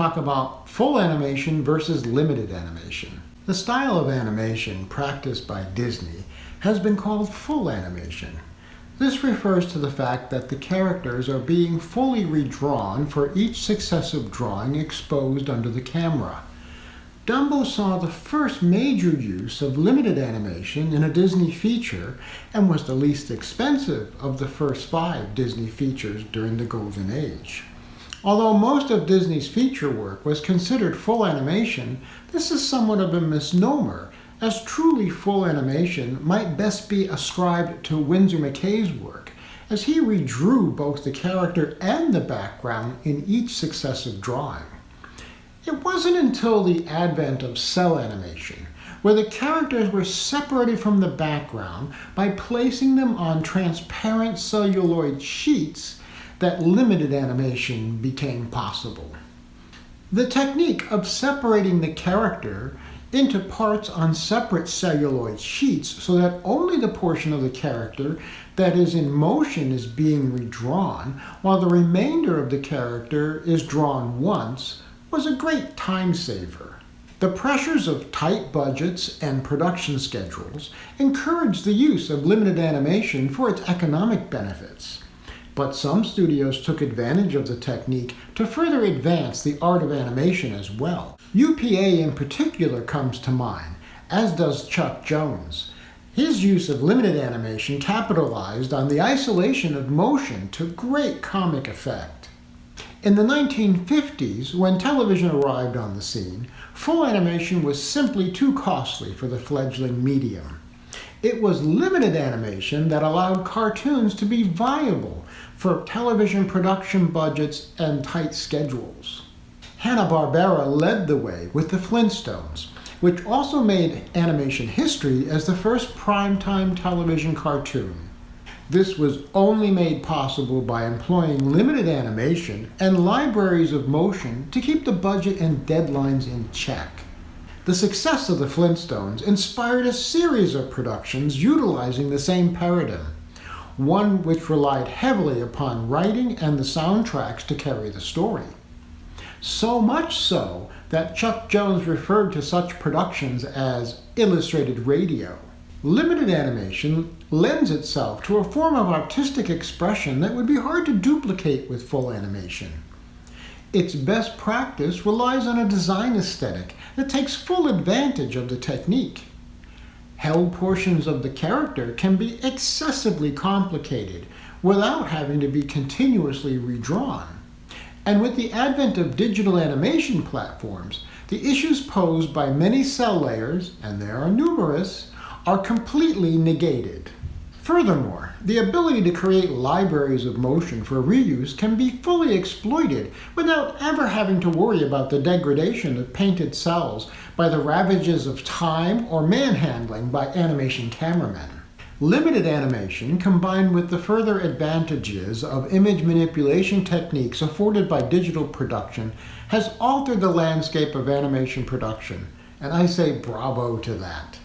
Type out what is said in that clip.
talk about full animation versus limited animation. The style of animation practiced by Disney has been called full animation. This refers to the fact that the characters are being fully redrawn for each successive drawing exposed under the camera. Dumbo saw the first major use of limited animation in a Disney feature and was the least expensive of the first 5 Disney features during the Golden Age. Although most of Disney's feature work was considered full animation, this is somewhat of a misnomer, as truly full animation might best be ascribed to Windsor McKay's work, as he redrew both the character and the background in each successive drawing. It wasn't until the advent of cell animation, where the characters were separated from the background by placing them on transparent celluloid sheets, that limited animation became possible. The technique of separating the character into parts on separate celluloid sheets so that only the portion of the character that is in motion is being redrawn, while the remainder of the character is drawn once, was a great time saver. The pressures of tight budgets and production schedules encouraged the use of limited animation for its economic benefits. But some studios took advantage of the technique to further advance the art of animation as well. UPA in particular comes to mind, as does Chuck Jones. His use of limited animation capitalized on the isolation of motion to great comic effect. In the 1950s, when television arrived on the scene, full animation was simply too costly for the fledgling medium. It was limited animation that allowed cartoons to be viable for television production budgets and tight schedules. Hanna-Barbera led the way with the Flintstones, which also made animation history as the first primetime television cartoon. This was only made possible by employing limited animation and libraries of motion to keep the budget and deadlines in check. The success of the Flintstones inspired a series of productions utilizing the same paradigm, one which relied heavily upon writing and the soundtracks to carry the story. So much so that Chuck Jones referred to such productions as illustrated radio. Limited animation lends itself to a form of artistic expression that would be hard to duplicate with full animation. Its best practice relies on a design aesthetic that takes full advantage of the technique. Held portions of the character can be excessively complicated without having to be continuously redrawn. And with the advent of digital animation platforms, the issues posed by many cell layers, and there are numerous, are completely negated. Furthermore, the ability to create libraries of motion for reuse can be fully exploited without ever having to worry about the degradation of painted cells by the ravages of time or manhandling by animation cameramen. Limited animation, combined with the further advantages of image manipulation techniques afforded by digital production, has altered the landscape of animation production, and I say bravo to that.